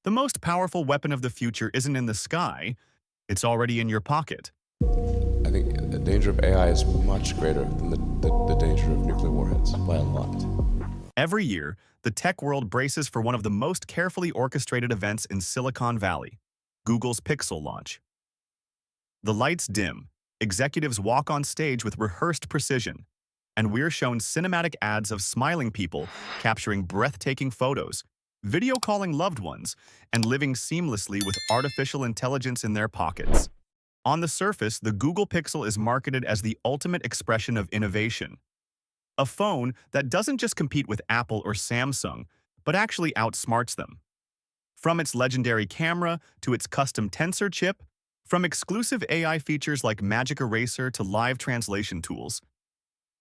The most powerful weapon of the future isn't in the sky, it's already in your pocket. I think the danger of AI is much greater than the danger of nuclear warheads by a lot. Every year, the tech world braces for one of the most carefully orchestrated events in Silicon Valley, Google's Pixel launch. The lights dim, executives walk on stage with rehearsed precision, and we're shown cinematic ads of smiling people capturing breathtaking photos, video calling loved ones, and living seamlessly with artificial intelligence in their pockets. On the surface, the Google Pixel is marketed as the ultimate expression of innovation. A phone that doesn't just compete with Apple or Samsung, but actually outsmarts them. From its legendary camera to its custom tensor chip, from exclusive AI features like Magic Eraser to live translation tools,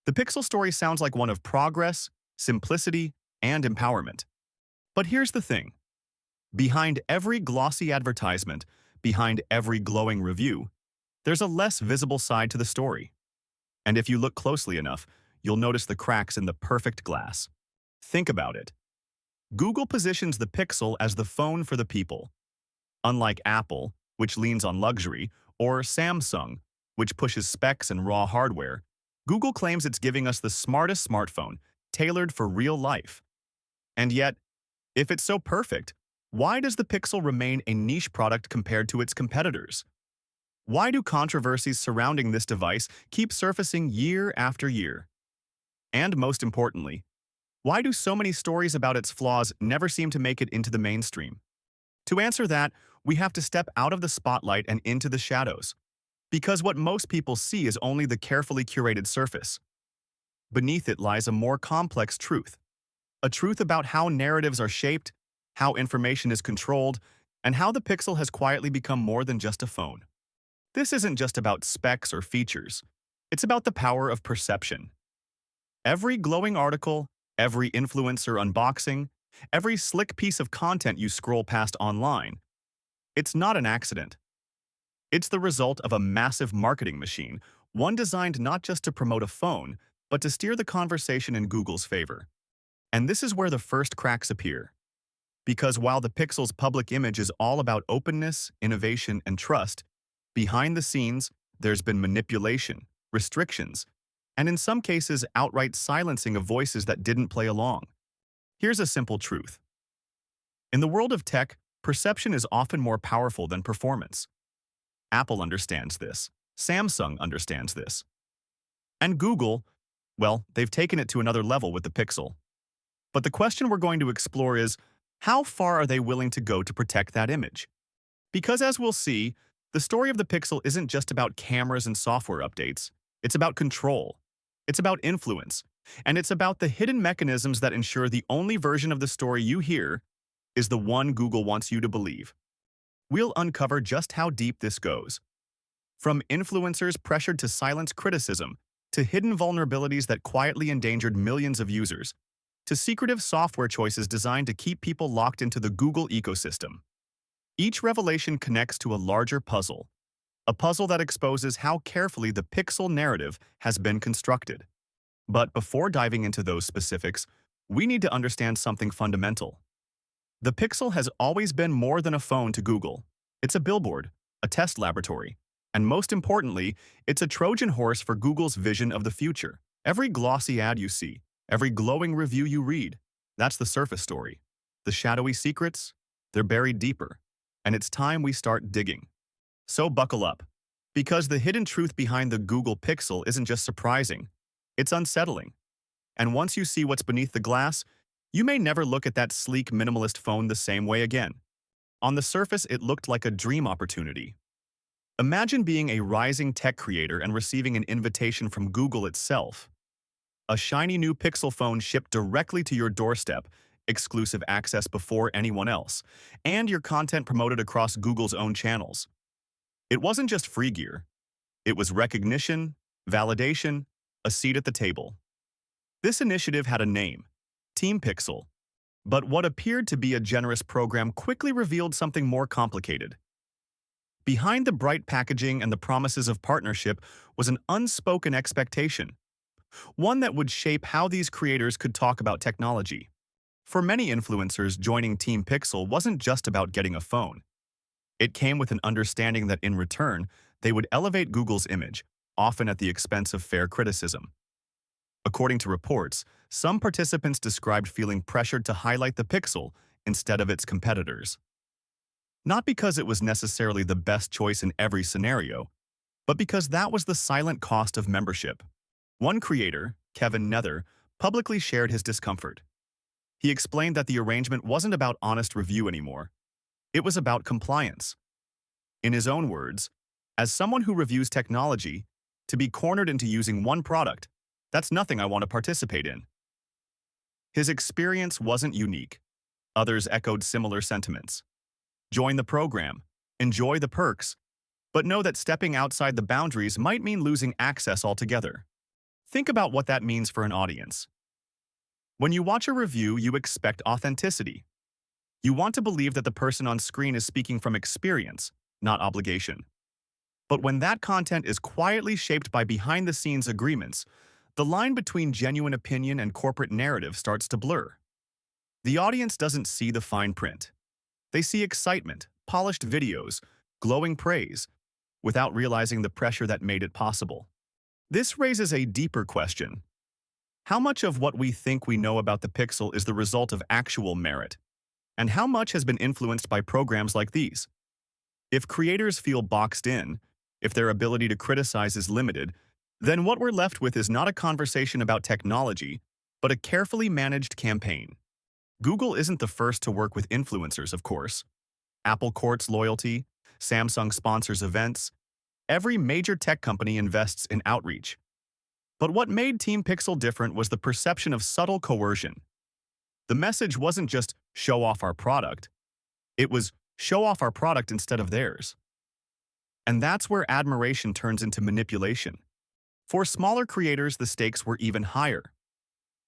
the Pixel story sounds like one of progress, simplicity, and empowerment. But here's the thing. Behind every glossy advertisement, behind every glowing review, there's a less visible side to the story. And if you look closely enough, you'll notice the cracks in the perfect glass. Think about it. Google positions the Pixel as the phone for the people. Unlike Apple, which leans on luxury, or Samsung, which pushes specs and raw hardware, Google claims it's giving us the smartest smartphone, tailored for real life. And yet, if it's so perfect, why does the Pixel remain a niche product compared to its competitors? Why do controversies surrounding this device keep surfacing year after year? And most importantly, why do so many stories about its flaws never seem to make it into the mainstream? To answer that, we have to step out of the spotlight and into the shadows. Because what most people see is only the carefully curated surface. Beneath it lies a more complex truth. A truth about how narratives are shaped, how information is controlled, and how the Pixel has quietly become more than just a phone. This isn't just about specs or features. It's about the power of perception. Every glowing article, every influencer unboxing, every slick piece of content you scroll past online, it's not an accident. It's the result of a massive marketing machine, one designed not just to promote a phone, but to steer the conversation in Google's favor. And this is where the first cracks appear. Because while the Pixel's public image is all about openness, innovation, and trust, behind the scenes, there's been manipulation, restrictions, and in some cases, outright silencing of voices that didn't play along. Here's a simple truth. In the world of tech, perception is often more powerful than performance. Apple understands this. Samsung understands this. And Google, well, they've taken it to another level with the Pixel. But the question we're going to explore is, how far are they willing to go to protect that image? Because as we'll see, the story of the Pixel isn't just about cameras and software updates. It's about control. It's about influence. And it's about the hidden mechanisms that ensure the only version of the story you hear is the one Google wants you to believe. We'll uncover just how deep this goes. From influencers pressured to silence criticism, to hidden vulnerabilities that quietly endangered millions of users, to secretive software choices designed to keep people locked into the Google ecosystem. Each revelation connects to a larger puzzle, a puzzle that exposes how carefully the Pixel narrative has been constructed. But before diving into those specifics, we need to understand something fundamental. The Pixel has always been more than a phone to Google. It's a billboard, a test laboratory, and most importantly, it's a Trojan horse for Google's vision of the future. Every glossy ad you see, every glowing review you read, that's the surface story. The shadowy secrets, they're buried deeper, and it's time we start digging. So buckle up, because the hidden truth behind the Google Pixel isn't just surprising, it's unsettling. And once you see what's beneath the glass, you may never look at that sleek minimalist phone the same way again. On the surface, it looked like a dream opportunity. Imagine being a rising tech creator and receiving an invitation from Google itself. A shiny new Pixel phone shipped directly to your doorstep, exclusive access before anyone else, and your content promoted across Google's own channels. It wasn't just free gear. It was recognition, validation, a seat at the table. This initiative had a name, Team Pixel. But what appeared to be a generous program quickly revealed something more complicated. Behind the bright packaging and the promises of partnership was an unspoken expectation, one that would shape how these creators could talk about technology. For many influencers, joining Team Pixel wasn't just about getting a phone. It came with an understanding that in return, they would elevate Google's image, often at the expense of fair criticism. According to reports, some participants described feeling pressured to highlight the Pixel instead of its competitors. Not because it was necessarily the best choice in every scenario, but because that was the silent cost of membership. One creator, Kevin Nether, publicly shared his discomfort. He explained that the arrangement wasn't about honest review anymore. It was about compliance. In his own words, as someone who reviews technology, to be cornered into using one product, that's nothing I want to participate in. His experience wasn't unique. Others echoed similar sentiments. Join the program, enjoy the perks, but know that stepping outside the boundaries might mean losing access altogether. Think about what that means for an audience. When you watch a review, you expect authenticity. You want to believe that the person on screen is speaking from experience, not obligation. But when that content is quietly shaped by behind-the-scenes agreements, the line between genuine opinion and corporate narrative starts to blur. The audience doesn't see the fine print. They see excitement, polished videos, glowing praise, without realizing the pressure that made it possible. This raises a deeper question. How much of what we think we know about the Pixel is the result of actual merit? And how much has been influenced by programs like these? If creators feel boxed in, if their ability to criticize is limited, then what we're left with is not a conversation about technology, but a carefully managed campaign. Google isn't the first to work with influencers, of course. Apple courts loyalty, Samsung sponsors events. Every major tech company invests in outreach. But what made Team Pixel different was the perception of subtle coercion. The message wasn't just show off our product. It was show off our product instead of theirs. And that's where admiration turns into manipulation. For smaller creators, the stakes were even higher.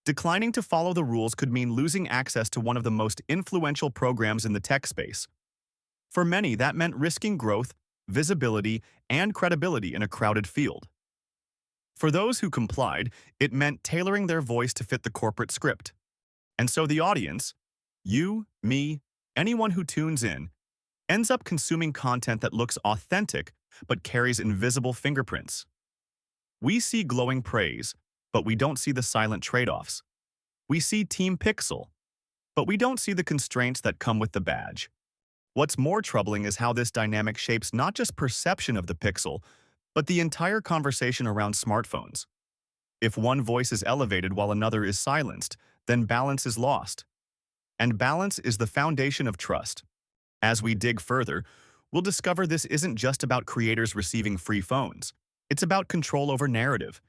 Declining to follow the rules could mean losing access to one of the most influential programs in the tech space. For many, that meant risking growth, visibility, and credibility in a crowded field. For those who complied, it meant tailoring their voice to fit the corporate script. And so the audience, you, me, anyone who tunes in, ends up consuming content that looks authentic but carries invisible fingerprints. We see glowing praise, but we don't see the silent trade-offs. We see Team Pixel, but we don't see the constraints that come with the badge. What's more troubling is how this dynamic shapes not just perception of the Pixel, but the entire conversation around smartphones. If one voice is elevated while another is silenced, then balance is lost. And balance is the foundation of trust. As we dig further, we'll discover this isn't just about creators receiving free phones. It's about control over narrative.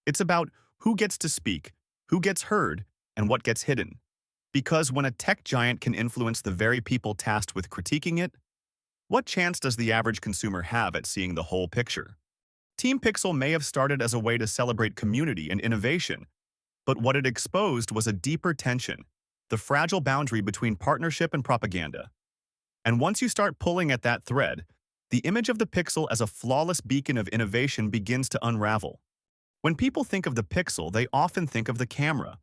It's about who gets to speak, who gets heard, and what gets hidden. Because when a tech giant can influence the very people tasked with critiquing it, what chance does the average consumer have at seeing the whole picture? Team Pixel may have started as a way to celebrate community and innovation, but what it exposed was a deeper tension, the fragile boundary between partnership and propaganda. And once you start pulling at that thread, the image of the Pixel as a flawless beacon of innovation begins to unravel. When people think of the Pixel, they often think of the camera.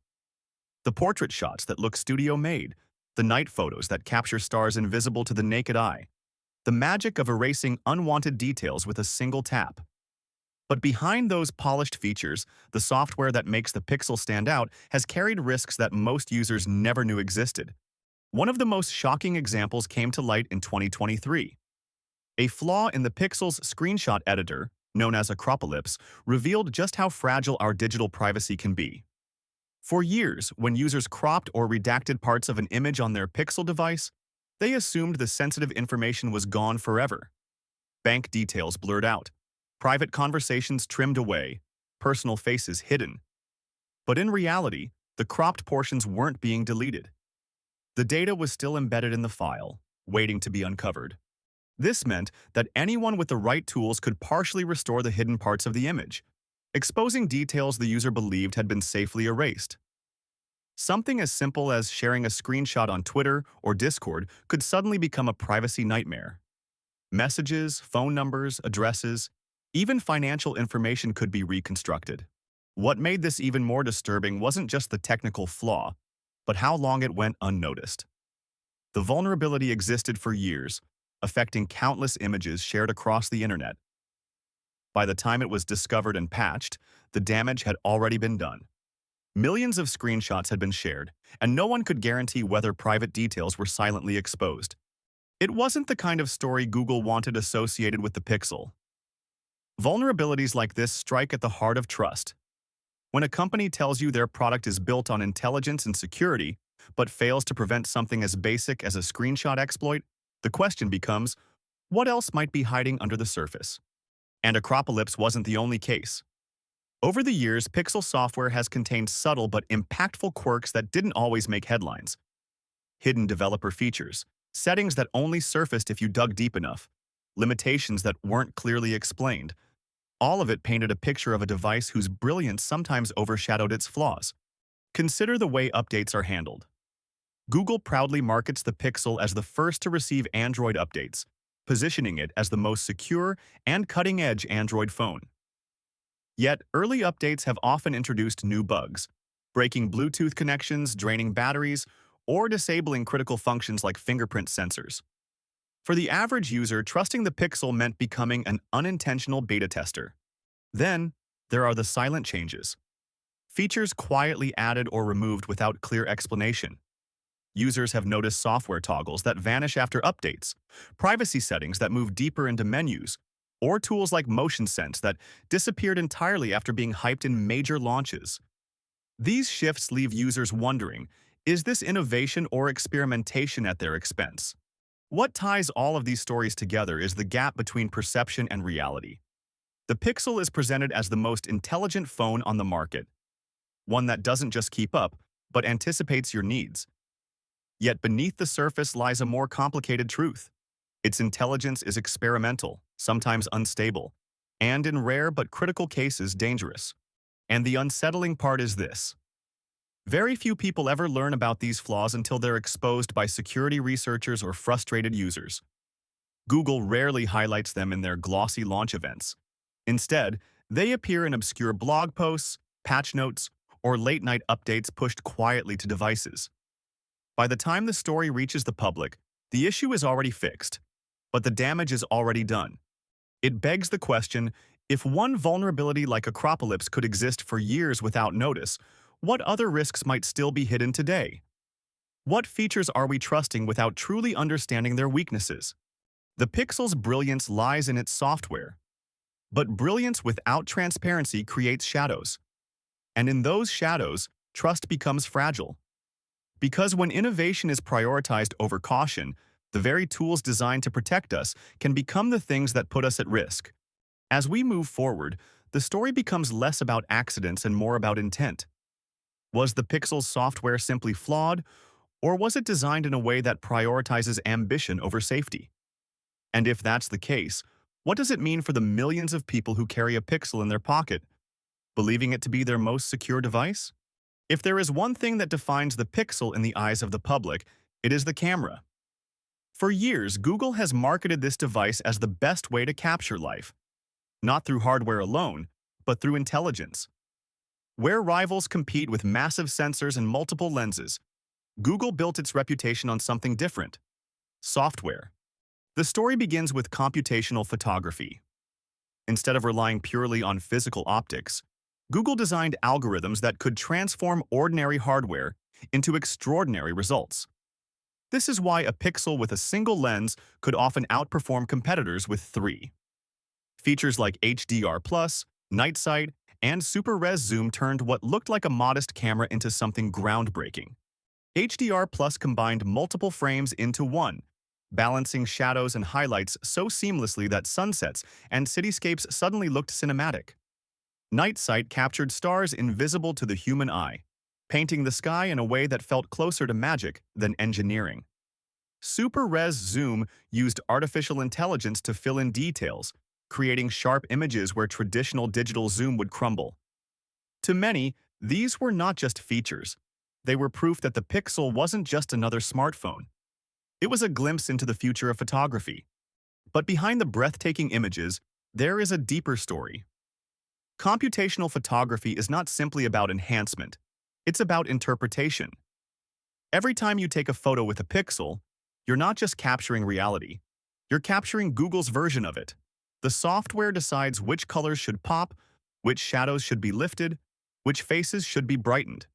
The portrait shots that look studio-made, the night photos that capture stars invisible to the naked eye, the magic of erasing unwanted details with a single tap. But behind those polished features, the software that makes the Pixel stand out has carried risks that most users never knew existed. One of the most shocking examples came to light in 2023. A flaw in the Pixel's screenshot editor, known as Acropolis, revealed just how fragile our digital privacy can be. For years, when users cropped or redacted parts of an image on their Pixel device, they assumed the sensitive information was gone forever. Bank details blurred out, private conversations trimmed away, personal faces hidden. But in reality, the cropped portions weren't being deleted. The data was still embedded in the file, waiting to be uncovered. This meant that anyone with the right tools could partially restore the hidden parts of the image, exposing details the user believed had been safely erased. Something as simple as sharing a screenshot on Twitter or Discord could suddenly become a privacy nightmare. Messages, phone numbers, addresses, even financial information could be reconstructed. What made this even more disturbing wasn't just the technical flaw. but how long it went unnoticed. The vulnerability existed for years, affecting countless images shared across the internet. By the time it was discovered and patched, the damage had already been done. Millions of screenshots had been shared, and no one could guarantee whether private details were silently exposed. It wasn't the kind of story Google wanted associated with the Pixel. Vulnerabilities like this strike at the heart of trust. When a company tells you their product is built on intelligence and security, but fails to prevent something as basic as a screenshot exploit, the question becomes, what else might be hiding under the surface? And Acropolis wasn't the only case. Over the years, Pixel software has contained subtle but impactful quirks that didn't always make headlines. Hidden developer features, settings that only surfaced if you dug deep enough, limitations that weren't clearly explained. All of it painted a picture of a device whose brilliance sometimes overshadowed its flaws. Consider the way updates are handled. Google proudly markets the Pixel as the first to receive Android updates, positioning it as the most secure and cutting-edge Android phone. Yet, early updates have often introduced new bugs, breaking Bluetooth connections, draining batteries, or disabling critical functions like fingerprint sensors. For the average user, trusting the Pixel meant becoming an unintentional beta tester. Then, there are the silent changes. Features quietly added or removed without clear explanation. Users have noticed software toggles that vanish after updates, privacy settings that move deeper into menus, or tools like Motion Sense that disappeared entirely after being hyped in major launches. These shifts leave users wondering, is this innovation or experimentation at their expense? What ties all of these stories together is the gap between perception and reality. The Pixel is presented as the most intelligent phone on the market, one that doesn't just keep up, but anticipates your needs. Yet beneath the surface lies a more complicated truth. Its intelligence is experimental, sometimes unstable, and in rare but critical cases dangerous. And the unsettling part is this. Very few people ever learn about these flaws until they're exposed by security researchers or frustrated users. Google rarely highlights them in their glossy launch events. Instead, they appear in obscure blog posts, patch notes, or late-night updates pushed quietly to devices. By the time the story reaches the public, the issue is already fixed, but the damage is already done. It begs the question, if one vulnerability like Acropolis could exist for years without notice, what other risks might still be hidden today? What features are we trusting without truly understanding their weaknesses? The Pixel's brilliance lies in its software. But brilliance without transparency creates shadows. And in those shadows, trust becomes fragile. Because when innovation is prioritized over caution, the very tools designed to protect us can become the things that put us at risk. As we move forward, the story becomes less about accidents and more about intent. Was the Pixel's software simply flawed, or was it designed in a way that prioritizes ambition over safety? And if that's the case, what does it mean for the millions of people who carry a Pixel in their pocket, believing it to be their most secure device? If there is one thing that defines the Pixel in the eyes of the public, it is the camera. For years, Google has marketed this device as the best way to capture life, not through hardware alone, but through intelligence. Where rivals compete with massive sensors and multiple lenses, Google built its reputation on something different: software. The story begins with computational photography. Instead of relying purely on physical optics, Google designed algorithms that could transform ordinary hardware into extraordinary results. This is why a Pixel with a single lens could often outperform competitors with three. Features like HDR+, night sight, and super res zoom turned what looked like a modest camera into something groundbreaking. HDR+ combined multiple frames into one, balancing shadows and highlights so seamlessly that sunsets and cityscapes suddenly looked cinematic. Night sight captured stars invisible to the human eye, painting the sky in a way that felt closer to magic than engineering. Super res zoom used artificial intelligence to fill in details, creating sharp images where traditional digital zoom would crumble. To many, these were not just features. They were proof that the Pixel wasn't just another smartphone. It was a glimpse into the future of photography. But behind the breathtaking images, there is a deeper story. Computational photography is not simply about enhancement. It's about interpretation. Every time you take a photo with a pixel, you're not just capturing reality, you're capturing Google's version of it. The software decides which colors should pop, which shadows should be lifted, which faces should be brightened.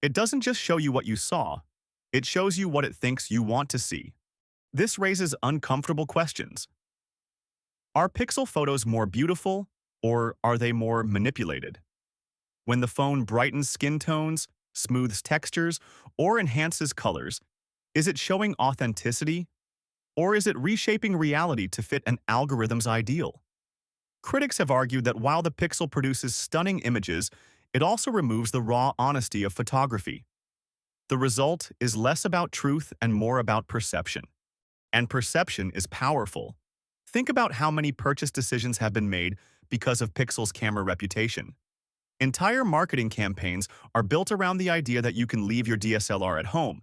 It doesn't just show you what you saw, it shows you what it thinks you want to see. This raises uncomfortable questions. Are pixel photos more beautiful, or are they more manipulated? When the phone brightens skin tones, smooths textures, or enhances colors, is it showing authenticity, or is it reshaping reality to fit an algorithm's ideal? Critics have argued that while the pixel produces stunning images, it also removes the raw honesty of photography. The result is less about truth and more about perception. And perception is powerful. Think about how many purchase decisions have been made because of Pixel's camera reputation. Entire marketing campaigns are built around the idea that you can leave your DSLR at home,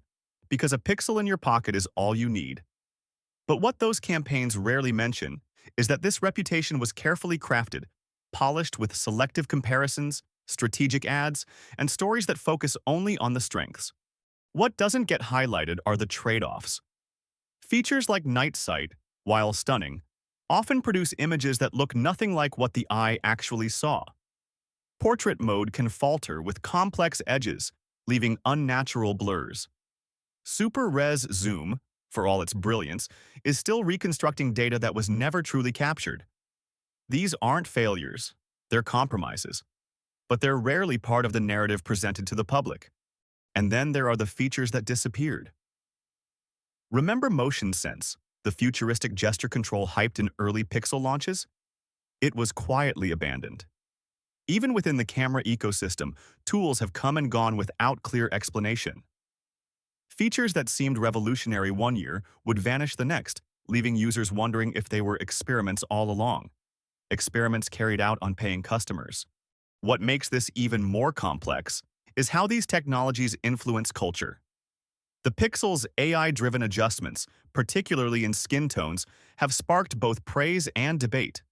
because a pixel in your pocket is all you need. But what those campaigns rarely mention is that this reputation was carefully crafted, polished with selective comparisons, strategic ads, and stories that focus only on the strengths. What doesn't get highlighted are the trade-offs. Features like night sight, while stunning, often produce images that look nothing like what the eye actually saw. Portrait mode can falter with complex edges, leaving unnatural blurs. Super Res Zoom, for all its brilliance, is still reconstructing data that was never truly captured. These aren't failures, they're compromises. But they're rarely part of the narrative presented to the public. And then there are the features that disappeared. Remember Motion Sense, the futuristic gesture control hyped in early Pixel launches? It was quietly abandoned. Even within the camera ecosystem, tools have come and gone without clear explanation. Features that seemed revolutionary one year would vanish the next, leaving users wondering if they were experiments all along. Experiments carried out on paying customers. What makes this even more complex is how these technologies influence culture. The Pixel's AI-driven adjustments, particularly in skin tones, have sparked both praise and debate.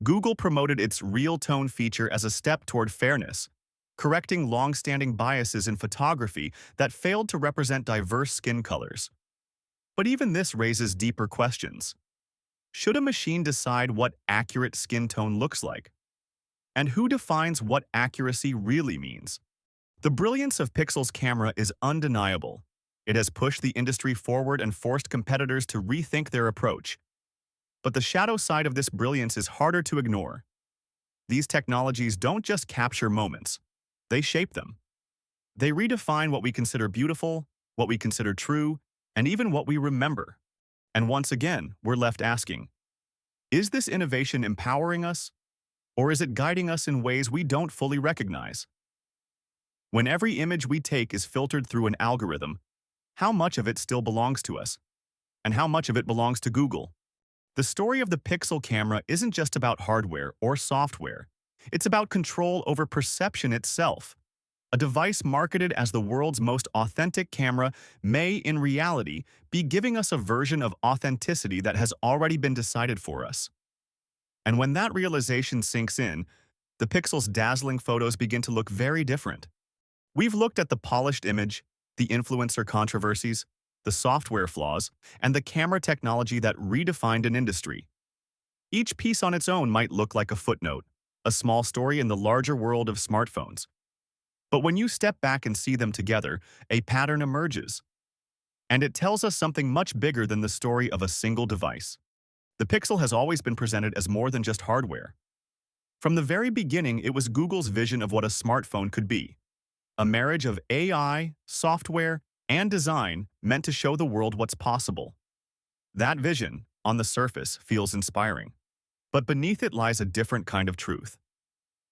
Google promoted its Real Tone feature as a step toward fairness, correcting long-standing biases in photography that failed to represent diverse skin colors. But even this raises deeper questions. Should a machine decide what accurate skin tone looks like? And who defines what accuracy really means? The brilliance of Pixel's camera is undeniable. It has pushed the industry forward and forced competitors to rethink their approach. But the shadow side of this brilliance is harder to ignore. These technologies don't just capture moments, they shape them. They redefine what we consider beautiful, what we consider true, and even what we remember. And once again, we're left asking, is this innovation empowering us, or is it guiding us in ways we don't fully recognize? When every image we take is filtered through an algorithm, how much of it still belongs to us? And how much of it belongs to Google? The story of the Pixel camera isn't just about hardware or software. It's about control over perception itself. A device marketed as the world's most authentic camera may, in reality, be giving us a version of authenticity that has already been decided for us. And when that realization sinks in, the Pixel's dazzling photos begin to look very different. We've looked at the polished image, the influencer controversies, the software flaws, and the camera technology that redefined an industry. Each piece on its own might look like a footnote, a small story in the larger world of smartphones. But when you step back and see them together, a pattern emerges. And it tells us something much bigger than the story of a single device. The Pixel has always been presented as more than just hardware. From the very beginning, it was Google's vision of what a smartphone could be. A marriage of AI, software, and design meant to show the world what's possible. That vision, on the surface, feels inspiring. But beneath it lies a different kind of truth.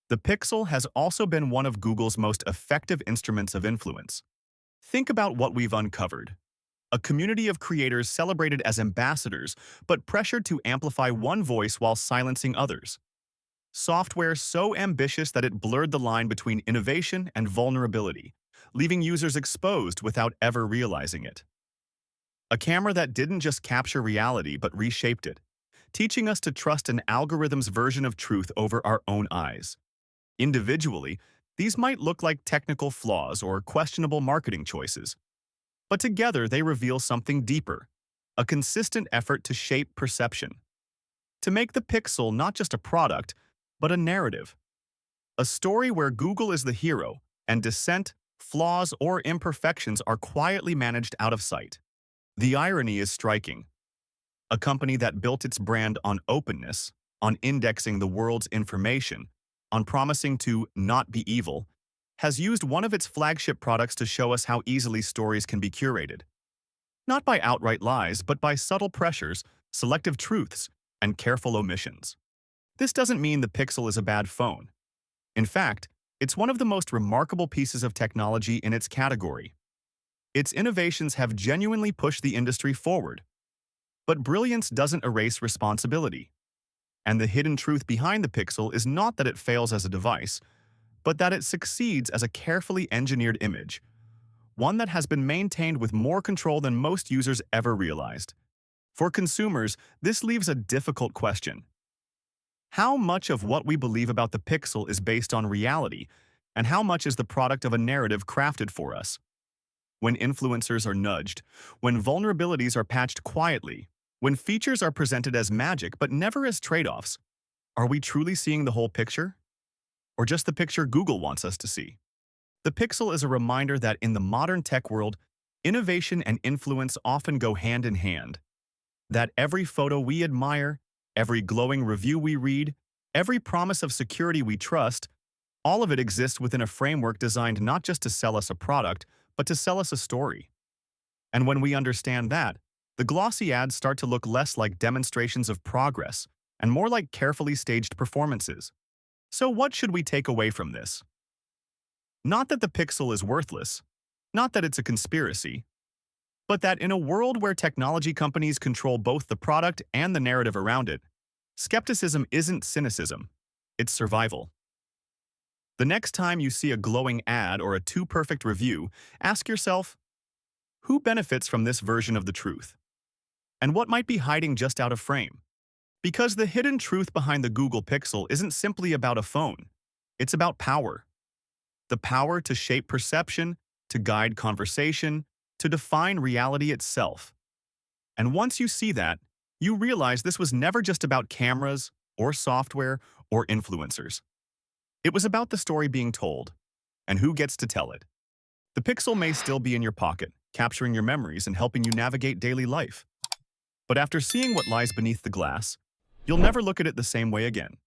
The Pixel has also been one of Google's most effective instruments of influence. Think about what we've uncovered. A community of creators celebrated as ambassadors, but pressured to amplify one voice while silencing others. Software so ambitious that it blurred the line between innovation and vulnerability, leaving users exposed without ever realizing it. A camera that didn't just capture reality but reshaped it, teaching us to trust an algorithm's version of truth over our own eyes. Individually, these might look like technical flaws or questionable marketing choices. but together they reveal something deeper, a consistent effort to shape perception, to make the Pixel not just a product, but a narrative, a story where Google is the hero and dissent, flaws, or imperfections are quietly managed out of sight. The irony is striking. A company that built its brand on openness, on indexing the world's information, on promising to not be evil, has used one of its flagship products to show us how easily stories can be curated. Not by outright lies, but by subtle pressures, selective truths, and careful omissions. This doesn't mean the Pixel is a bad phone. In fact, it's one of the most remarkable pieces of technology in its category. Its innovations have genuinely pushed the industry forward. But brilliance doesn't erase responsibility. And the hidden truth behind the Pixel is not that it fails as a device, but that it succeeds as a carefully engineered image, one that has been maintained with more control than most users ever realized. For consumers, this leaves a difficult question. How much of what we believe about the Pixel is based on reality, and how much is the product of a narrative crafted for us? When influencers are nudged, when vulnerabilities are patched quietly, when features are presented as magic but never as trade-offs, are we truly seeing the whole picture? Or just the picture Google wants us to see? The Pixel is a reminder that in the modern tech world, innovation and influence often go hand in hand. That every photo we admire, every glowing review we read, every promise of security we trust, all of it exists within a framework designed not just to sell us a product, but to sell us a story. And when we understand that, the glossy ads start to look less like demonstrations of progress and more like carefully staged performances. So what should we take away from this? Not that the Pixel is worthless, not that it's a conspiracy, but that in a world where technology companies control both the product and the narrative around it, skepticism isn't cynicism, it's survival. The next time you see a glowing ad or a too-perfect review, ask yourself, who benefits from this version of the truth? And what might be hiding just out of frame? Because the hidden truth behind the Google Pixel isn't simply about a phone. It's about power. The power to shape perception, to guide conversation, to define reality itself. And once you see that, you realize this was never just about cameras, or software, or influencers. It was about the story being told, and who gets to tell it. The Pixel may still be in your pocket, capturing your memories and helping you navigate daily life. But after seeing what lies beneath the glass, you'll never look at it the same way again.